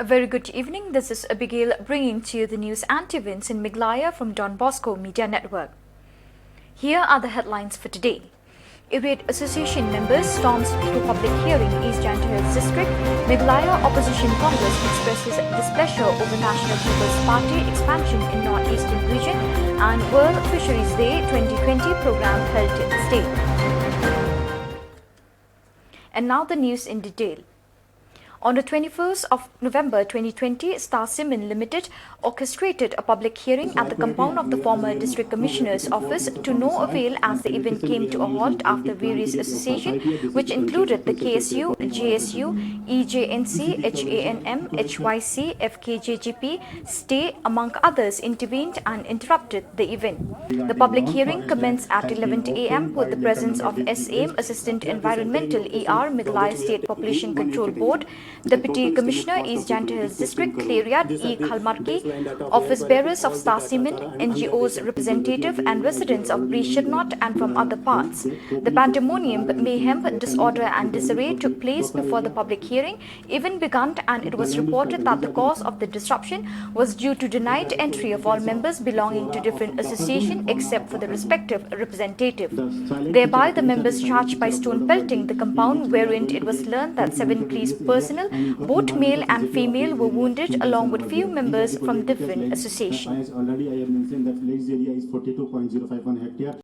A very good evening. This is Abigail bringing to you the news and events in Meghalaya from Bosco Media Network. Here are the headlines for today. Irate Association members storms through public hearing East Hills District. Meghalaya Opposition Congress expresses displeasure over National People's Party expansion in Northeastern region, and World Fisheries Day 2020 program held in the state. And now the news in detail. On the 21st of November 2020, Star Cement Limited orchestrated a public hearing at the compound of the former District Commissioner's office to no avail as the event came to a halt after various associations, which included the KSU, JSU, EJNC, HANM, HYC, FKJGP, STAY, among others, intervened and interrupted the event. The public hearing commenced at 11 a.m. with the presence of SAM, Assistant Environmental ER, Meghalaya State Population Control Board, Deputy Commissioner East Hills District, Cleriad E. Khalmarki, office bearers of Star Cement, NGOs representative and residents of Brishirnot and from other parts. The pandemonium, mayhem, disorder and disarray took place before the public hearing even began, and it was reported that the cause of the disruption was due to denied entry of all members belonging to different associations except for the respective representative. Thereby, the members charged by stone pelting the compound, wherein it was learned that 7 police personnel, both male and female, were wounded along with few members from different associations. As already I have mentioned that village area is 42.051 hectare.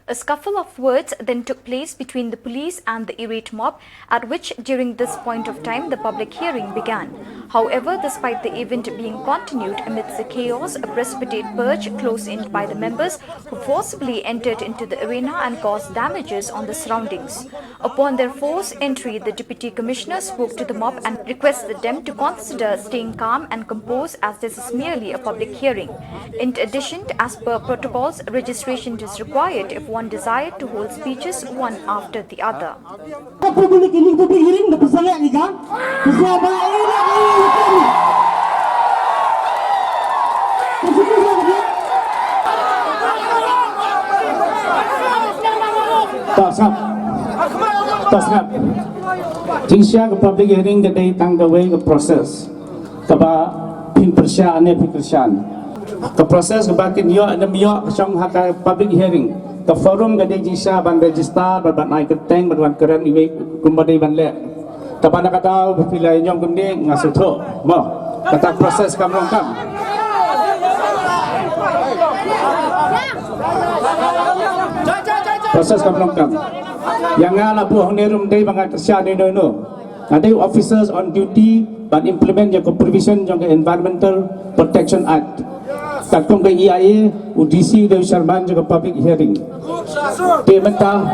A scuffle of words then took place between the police and the irate mob, at which during this point of time the public hearing began. However, despite the event being continued amidst the chaos, a precipitate purge close-in by the members who forcibly entered into the arena and caused damages on the surroundings. Upon their forced entry, the Deputy Commissioner spoke to the mob and requested them to consider staying calm and composed, as this is merely a public hearing. In addition, as per protocols, registration is required if one desired to hold speeches one after the other. Jingsha ke public hearing ke day tang the way ke proses kaba pin persya ane pikirsyan ke proses ke bakin yo ane mio song haka public hearing ke forum ke day jingsha ban register ban nai ke teng ban keren iwe kumbadai ban le kaba nak kata pilai nyom kumni ngasutho mo kata proses kamrong kam proses kamrong kam yang ngala buah nerum day bangat kesya ni no. Ada officers on duty but implement yang provision yang Environmental Protection Act. Takung ke EIA, UDC dan Sharman juga public hearing. Dia mentah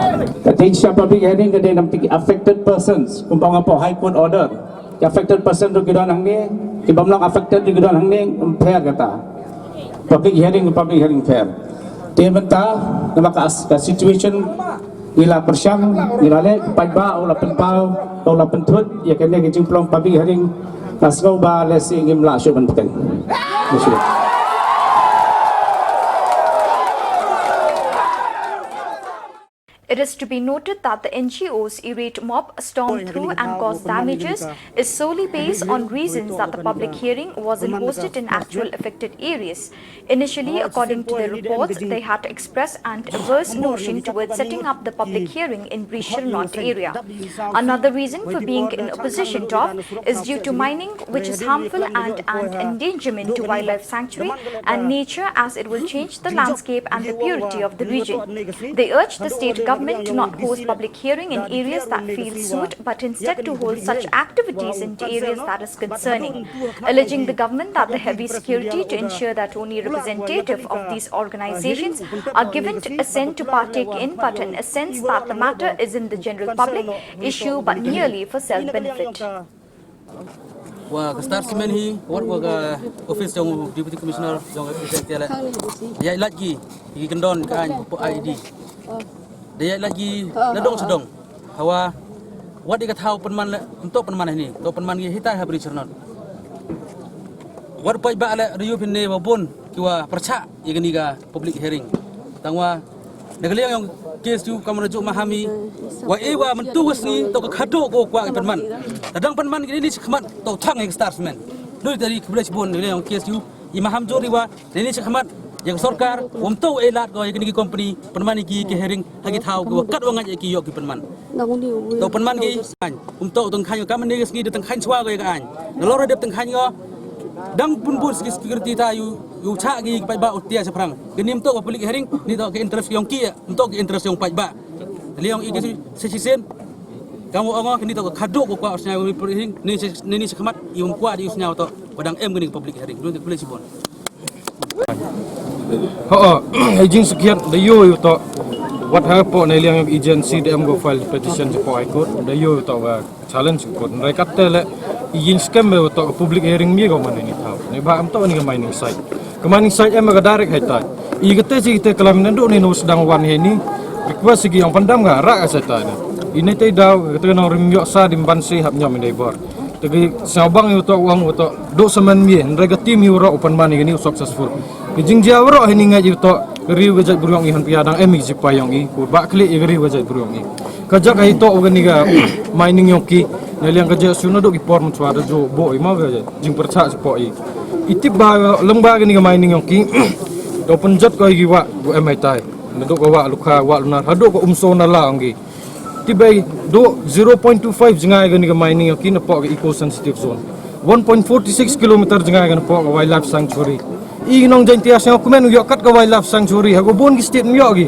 ketika public hearing ke dia nampak affected persons. Kumpang apa High Court order. Affected person tu kita nang ni, kita belum affected tu kita nang ni fair kata. Public hearing fair. Dia mentah nampak situation ila persyang ila le paiba ola penpau ola pentut ya kene ke jumplong public hearing kasgo ba le singim la syo ban peten. It is to be noted that the NGO's irate mob stormed through and caused damages is solely based on reasons that the public hearing wasn't hosted in actual affected areas. Initially, according to the reports, they had expressed an adverse notion towards setting up the public hearing in Brishirnot area. Another reason for being in opposition to is due to mining, which is harmful and an endangerment to wildlife sanctuary and nature, as it will change the landscape and the purity of the region. They urged the state government government to not host public hearing in areas that feel suit, but instead to hold such activities in areas that is concerning, alleging the government that the heavy security to ensure that only representative of these organizations are given to assent to partake in, but in a sense that the matter is in the general public issue but merely for self-benefit. Wah, start semen hi, work office jong deputy commissioner jong executive lah. Dia lagi, pergi kendon kan, ID. Dia lagi ledong sedong. Hawa, what dia tahu penman untuk penman ini, untuk penman ini hitai habri cernon. What pay ba le riu pinne wabun kiwa percak ia niga public hearing. Tangwa negaliang yang kes tu kamu rujuk memahami wa ewa mentuas ni to khado ko kwa penman tadang penman ini sekhmat to thang yang starsman lui dari kebelas bon negaliang kes tu imaham jori wa ini sekhmat yang sarkar umto elat ko yang company penman ki ke hearing hagi thau ko kat wang ki yok ki penman to penman ki umto tong khan ka man ni ngi tong khan chwa ko ka an loro dep tong khan ko dang pun security ta yu cha gi pai ba utia seprang genim to public hearing ni to ke interest yang ki untuk ke interest yang pai ba liang i ke sesisen kamu ongo ni to khado ko kwa usnya hearing ni sekhmat ium kwa di usnya to padang em geni public hearing dun boleh sibon aging sekian dayo to what happen na liang agency dem go file petition to high court dayo to challenge court mereka tele yin scam be to public hearing mi go man ni tau ni ba am to ni mining site em ga direct hai ta I gete si te kalam nando ni no sedang wan he ni request sigi yang pandam ga ra asa ta ni ini te daw gete no rim yo sa dim ban si hab nyom ni bor tegi sabang yo to wang to do saman mi rega team yo ro open man ni successful jing dia ro he ni ngai to riu ga jat buryong I han piadang em ji payong I ko ba kle I riu ga jat buryong I kajak ai to ga ni ga mining yo ki neliang kerja suno dok ipor mencuada jo bo ima ga jing perca sepo I itip ba lembag ni ga mining yo ki do penjat ko gi wa go emai tai ndok ko wa lukha wa lunar hado ko umso na la ngi tibai do 0.25 jingai ga ni ga mining yo ki na po ga eco sensitive zone 1.46 km jingai ga na po ga wildlife sanctuary I nong jantia sa komen yo kat ga wildlife sanctuary ha go bon gi state yo gi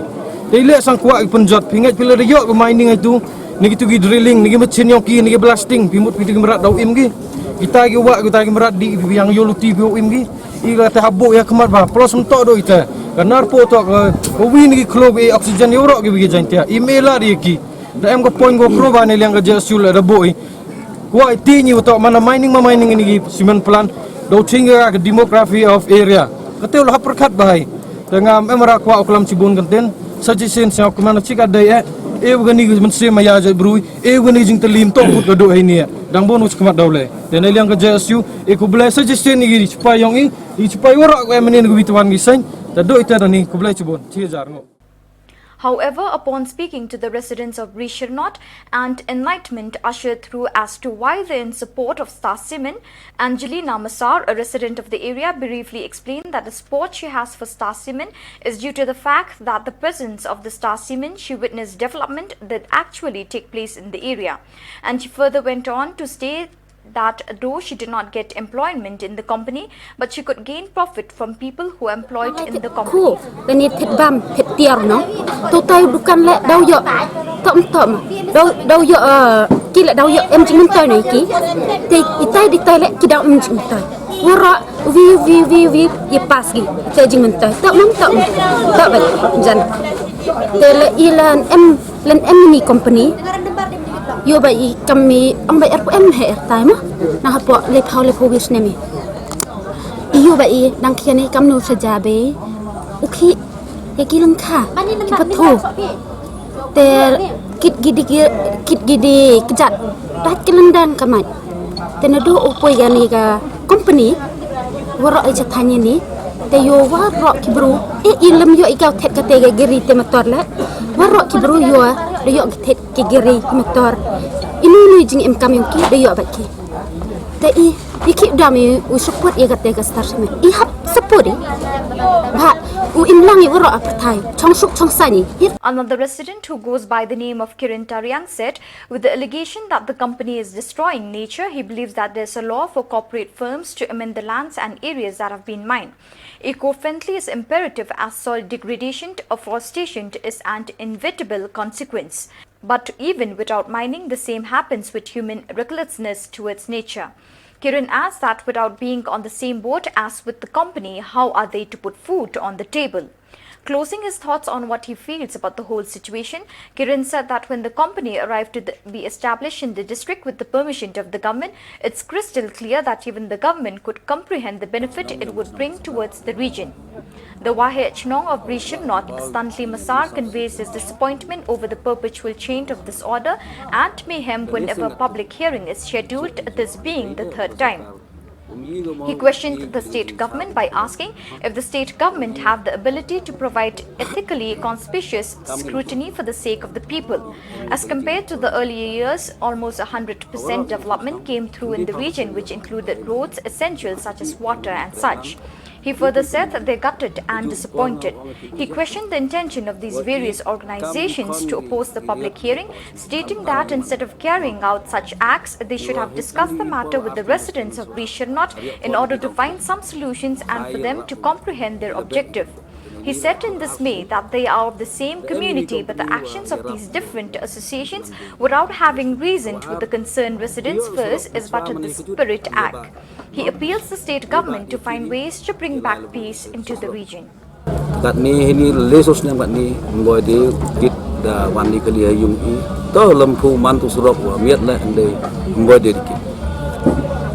dile sang kwa penjat pingat pila yo ga mining itu ni gitu gi drilling ni gi machin yo ki ni gi blasting pimut piti merat dau im gi kita gi wa kita gi merat di yang yo luti bio im gi I ga ta habuk ya kemat ba plus mentok do ita kanar po to ko wi ni klo gi oxygen yo ro gi gi jantia email di ki da em go point go klo ba ni yang ga jesul da boy ko ti ni to mana mining ini gi simen plan do chinga ga demography of area kate lo perkat bahai dengan emra ko oklam cibun kanten suggestion sa ko mana chika dai gani mense maya ja brui gani jing telim to put do ini dang bonus kemat dole dan yang ke JSU ko bela suggestion ni supaya yang I supaya ora ko emenen go bituan gisan da do ita ni ko bela cibun 3000 ngo. However, upon speaking to the residents of Rishernot and enlightenment ushered through as to why they are in support of Star Cement, Angelina Masar, a resident of the area, briefly explained that the support she has for Star Cement is due to the fact that the presence of the Star Cement she witnessed development that actually take place in the area. And she further went on to state that though she did not get employment in the company, but she could gain profit from people who are employed in the company. Ini bam tiar no, total bukan le dau yo, tom dau yo kila dau yo em jing mentai ni ki, te itai le ki dau em jing mentai, wara vi ye pas ki, te jing mentai, tak baik jan, te le ilan em ni company. Yo bai kami ambai RPM he time na hapo le thau le phogis nemi yo bai dang khiani kamnu sajabe ukhi e kilang kha ki patho te kit gidi kejat dat kelendang kamai te na do upoi gani ga company wara e chathani ni te yo wara ki bru e ilam yo ikau thet kate ga giri te motor la wara ki bru yo yo thet ki giri motor ini jing em kam ki de yo baki te I keep dami u support ye gate ga Star Cement I hap support ba u in lang I wara apatai chong suk chong sani. Another resident who goes by the name of Kiran Taryang said, with the allegation that the company is destroying nature, he believes that there's a law for corporate firms to amend the lands and areas that have been mined. Eco-friendly is imperative as soil degradation, afforestation is an inevitable consequence. But even without mining, the same happens with human recklessness towards nature. Kiran adds that without being on the same boat as with the company, how are they to put food on the table? Closing his thoughts on what he feels about the whole situation, Kiran said that when the company arrived to be established in the district with the permission of the government, it's crystal clear that even the government could comprehend the benefit it would bring towards the region. The Wahid Chnong of Brisham North, Stanley Masar, conveys his disappointment over the perpetual change of this order and mayhem whenever public hearing is scheduled, this being the third time. He questioned the state government by asking if the state government have the ability to provide ethically conspicuous scrutiny for the sake of the people. As compared to the earlier years, almost 100% development came through in the region, which included roads, essentials such as water and such. He further said that they gutted and disappointed. He questioned the intention of these various organizations to oppose the public hearing, stating that instead of carrying out such acts, they should have discussed the matter with the residents of Brishernot in order to find some solutions and for them to comprehend their objective. He said in dismay that they are of the same community, but the actions of these different associations without having reasoned with the concerned residents first is but a disparate act. He appeals the state government to find ways to bring back peace into the region. Kat ni lesos ni kat ni boy di kit da wan ni kali yung I to lempu mantu surok wa miat la ande boy di kit.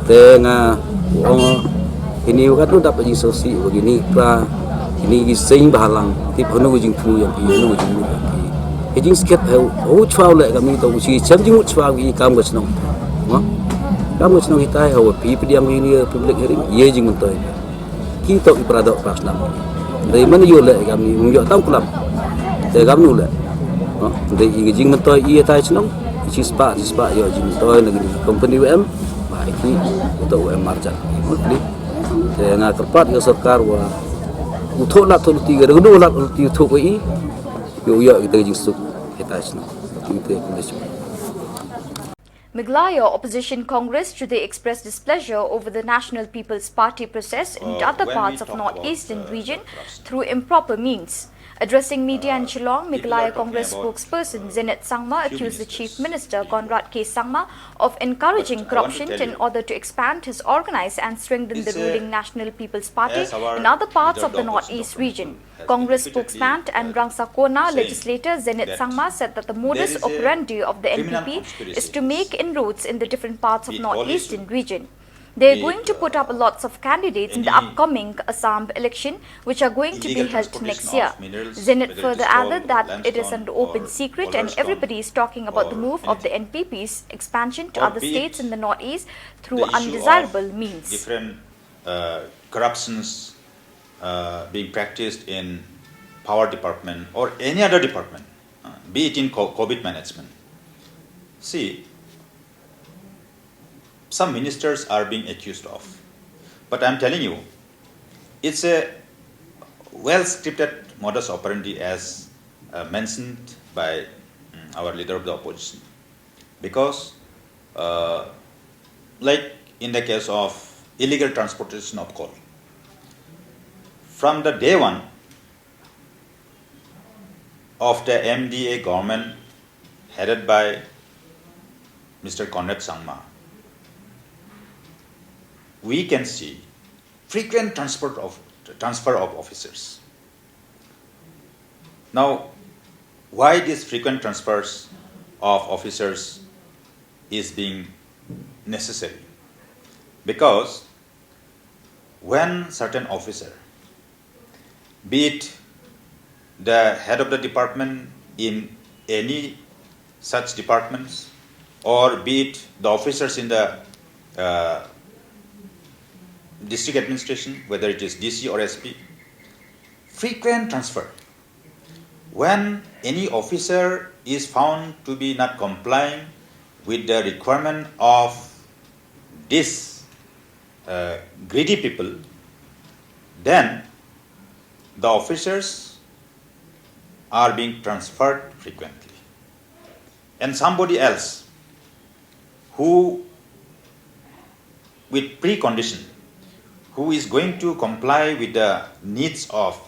Te nga ini kat tu dapat jing sosi begini pra ini gising bahalang tip hono jing pu yang I hono jing lu ki. Jing sket ho chwa le kami to si cham jing chwa ki kam gas nong. Kamu senang kita hawa pi pediam ini public hearing ye jing mentoy. Kita I peradok pas nam. Dari mana yo le kami munjuk tahu kelam. Dari kami le. Dari jing mentoy ia tai senang. Si spa yo jing mentoy negeri company WM baiki untuk WM marjan. Jadi dengan kerpat ke sarkar wa uthok nak thol tiga dulu nak ti uthok I yo kita jing suk kita senang. Kita kena Meghalaya Opposition Congress today expressed displeasure over the National People's Party process in other parts of northeastern region through improper means. Addressing media in Shillong, Meghalaya Congress spokesperson Zenit Sangma accused the Chief Minister Conrad K. Sangma of encouraging corruption in order to expand his organized and strengthen the ruling National People's Party in other parts of the northeast region. Congress spokesman and Rangsakona legislator Zenit Sangma said that the modus operandi of the NPP is to make inroads in the different parts of northeastern region. They are going to put up lots of candidates in the upcoming Assam election, which are going to be held next year. Zenit further added that it is an open secret and everybody is talking about the move of the NPP's expansion to other states in the northeast through undesirable means. Different corruptions being practiced in power department or any other department, be it in COVID management. See, some ministers are being accused of. But I'm telling you, it's a well-scripted modus operandi as mentioned by our leader of the opposition. Because, like in the case of illegal transportation of coal, from the day one of the MDA government headed by Mr. Conrad Sangma, we can see frequent transfer of officers. Now, why these frequent transfers of officers is being necessary? Because when certain officer, be it the head of the department in any such departments, or be it the officers in the district administration, whether it is DC or SP, frequent transfer. When any officer is found to be not complying with the requirement of these greedy people, then the officers are being transferred frequently. And somebody else who, with precondition, who is going to comply with the needs of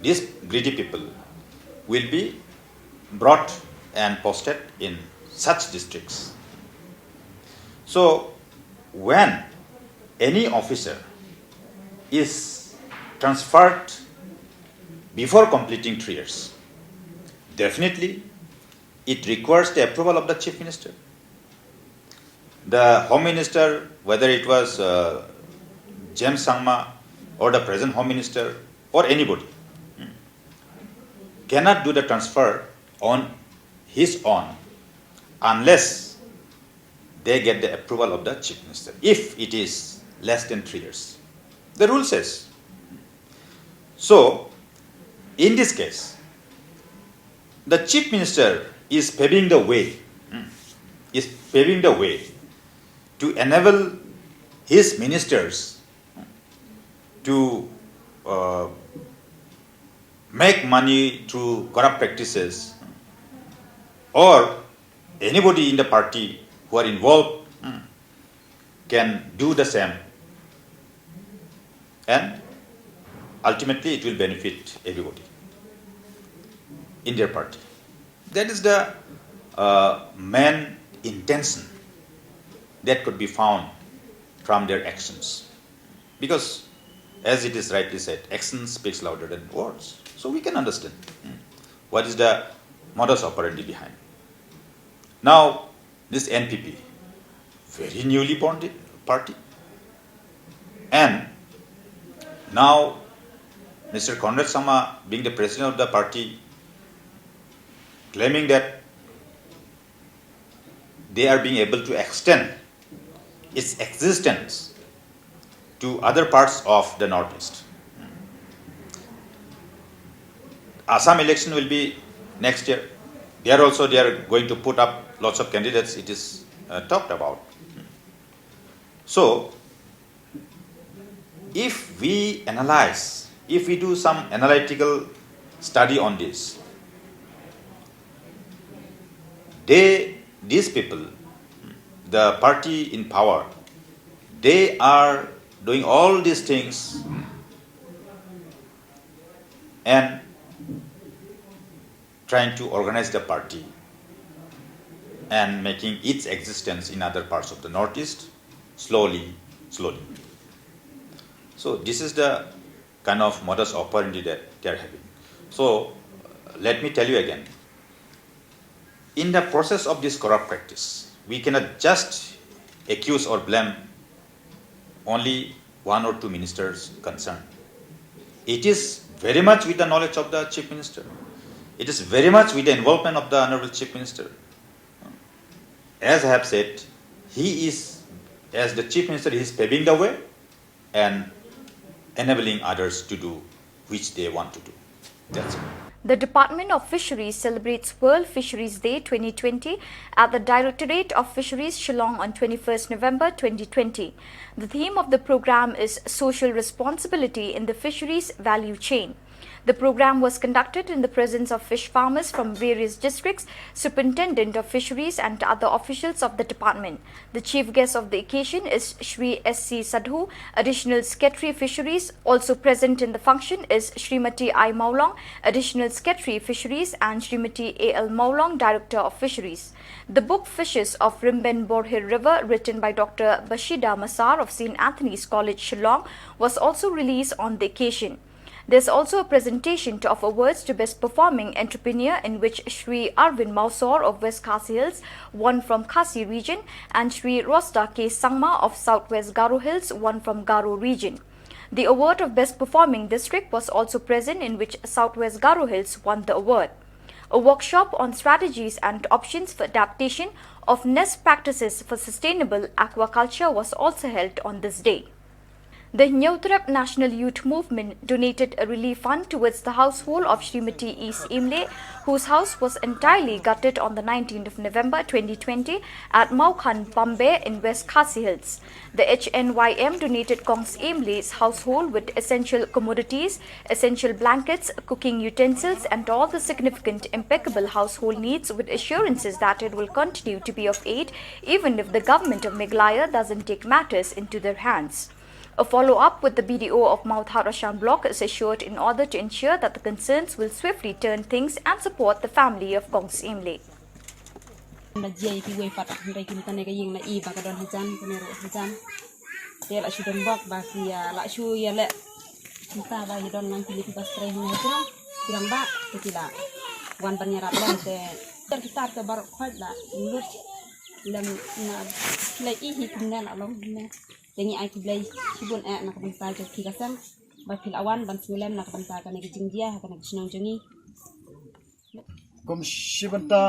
these greedy people will be brought and posted in such districts. So, when any officer is transferred before completing 3 years, definitely it requires the approval of the Chief Minister. The Home Minister, whether it was James Sangma or the present Home Minister or anybody, cannot do the transfer on his own unless they get the approval of the Chief Minister, if it is less than 3 years. The rule says. So, in this case, the Chief Minister is paving the way, to enable his ministers to make money through corrupt practices, or anybody in the party who are involved can do the same, and ultimately it will benefit everybody in their party. That is the main intention that could be found from their actions. Because, as it is rightly said, action speaks louder than words. So we can understand what is the modus operandi behind. Now, this NPP, very newly born party, and now Mr. Conrad Sama, being the president of the party, claiming that they are being able to extend its existence to other parts of the Northeast. Assam election will be next year. They are going to put up lots of candidates, it is talked about. So, if we do some analytical study on this, these people, the party in power, they are doing all these things and trying to organize the party and making its existence in other parts of the Northeast slowly. So this is the kind of modus operandi that they are having. So let me tell you again, in the process of this corrupt practice, we cannot just accuse or blame only 1 or 2 ministers concerned. It is very much with the knowledge of the Chief Minister. It is very much with the involvement of the Honorable Chief Minister. As I have said, he is, as the Chief Minister, he is paving the way and enabling others to do which they want to do. That's it. The Department of Fisheries celebrates World Fisheries Day 2020 at the Directorate of Fisheries, Shillong on 21st November 2020. The theme of the program is Social Responsibility in the Fisheries Value Chain. The program was conducted in the presence of fish farmers from various districts, Superintendent of Fisheries and other officials of the department. The chief guest of the occasion is Shri S.C. Sadhu, Additional Secretary Fisheries. Also present in the function is Srimati I. Maulong, Additional Secretary Fisheries, and Srimati A.L. Maulong, Director of Fisheries. The book Fishes of Rimben Borhir River, written by Dr. Bashida Masar of St. Anthony's College, Shillong, was also released on the occasion. There's also a presentation of awards to Best Performing Entrepreneur, in which Shri Arvind Mausor of West Khasi Hills won from Khasi region and Shri Rosta K. Sangma of Southwest Garo Hills won from Garo region. The award of Best Performing District was also present, in which Southwest Garo Hills won the award. A workshop on strategies and options for adaptation of nest practices for sustainable aquaculture was also held on this day. The Nyautrap National Youth Movement donated a relief fund towards the household of Srimati East Imle, whose house was entirely gutted on the 19th of November 2020 at Maukhan, Pambe in West Khasi Hills. The HNYM donated Kongs Imle's household with essential commodities, essential blankets, cooking utensils and all the significant impeccable household needs, with assurances that it will continue to be of aid even if the government of Meghalaya doesn't take matters into their hands. A follow-up with the BDO of Meghalaya block is assured in order to ensure that the concerns will swiftly turn things and support the family of Kong Simle. Najai ki wei patak hentai kini tane ka ying na I ba ka don hujan kene ro hujan te la shu don bok ba ki ya la shu ya le kita ba hi don nang pilih pas tre ni kurang ba ki la wan ban nyarap le te ter kita ke bar khoi la ngut lem na le I hi kun na la long ne te ni ai ki blai sibun e na ka ban ta ki ka sang ba pil awan ban silem na ka ban ta ka ne ki jingdia ka ne ki snong jengi kom shibanta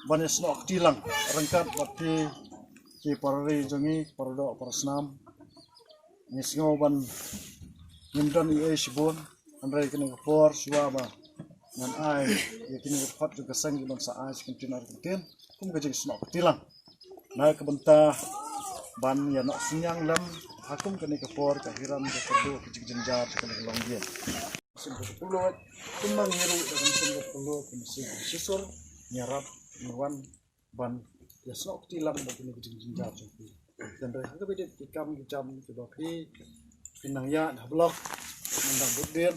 banyak snok tilang rangkat waktu ki parari jongi parado parasnam ni singo ban nimdan I shibun andai kini for suaba ngan ai ya kini hot juga sang ban sa ai kontinar kontin kum gajing snok tilang na ke benta ban ya nak sinyang lam hakum kini ke for ke hiram ke perdu ke jenjar ke long dia singko pulut kumang ngiru dengan singko pulut kumang sisur nyarap Iwan ban ya snok tilang bagi ni kucing jinjar jadi dan dari itu beda ikam jam kedoki pinang ya dah blok mendang budin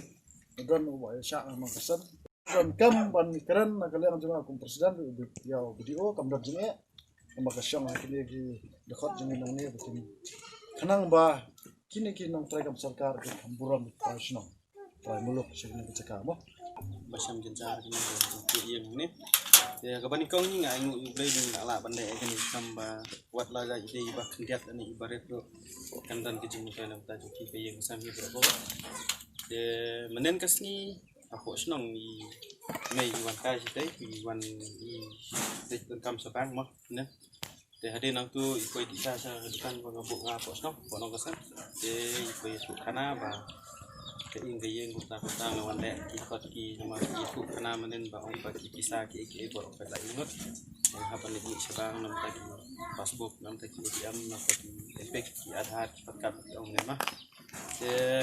dan ubah syak memang kesan dan kam ban keren nak kalian cuma aku presiden ya video kam dan jenis memang kesyang kini lagi dekat jenis nang ni begini kenang bah kini nang teragam sarkar ke hamburan nasional try muluk sini kecekam macam jenjar yang ni ya kapan kau ni nggak ingat juga ini nggak lah pandai kan tambah buat laga ide ibah kendiat ini ibarat tu kandan kejemukan yang tadi kita yang sambil berapa ya menen kasni aku senang di Mei Iwan kai sitai Iwan di kam sabang mah ne te hade nang tu ikoi disa sa kan bangabuk ngapok senang bonong kesan te ikoi tu kana ba ke ing gayeng kota lawan dek ikut ki nama itu kena menen ba ong bagi kisah ki borok pada ingot hapan ni sebang nam tadi Facebook nam tadi ATM nam tadi efek ki adhar pakat ong nema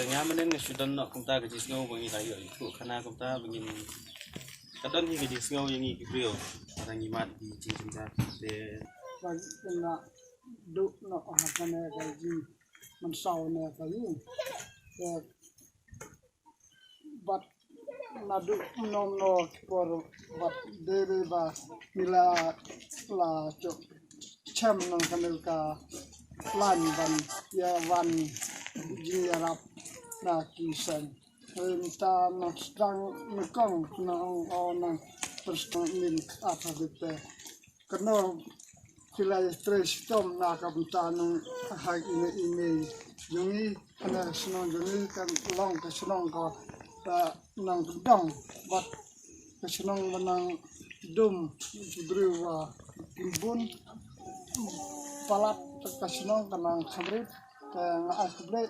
ngamanen sudan nak kota ke jisngau bangi tayo itu kena kota bangin kadang ni ke jisngau yang i brio orang imat di jinjat de kena duk nak hakane gaji mensau ne kayu but nadu nomno por but dere ba mila la cho cham nang kanel ka lan ban ya van jinarap na kisan ta na strang nakong na on perstang min apa dite kano sila stress tom na kabutanong hag ine jungi ana snong jungi kan long ka snong ka nang dong bat kesenang menang dum beriwa timbun palat kesenang kenang khamrit yang asble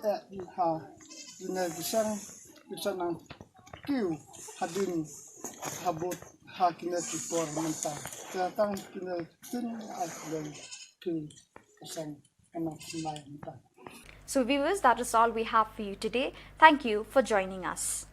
ha ina bisa nang kiu hadin habut hakina tipor mentah datang kina tin asble kiu kesang anak semai mentah. So viewers, that is all we have for you today. Thank you for joining us.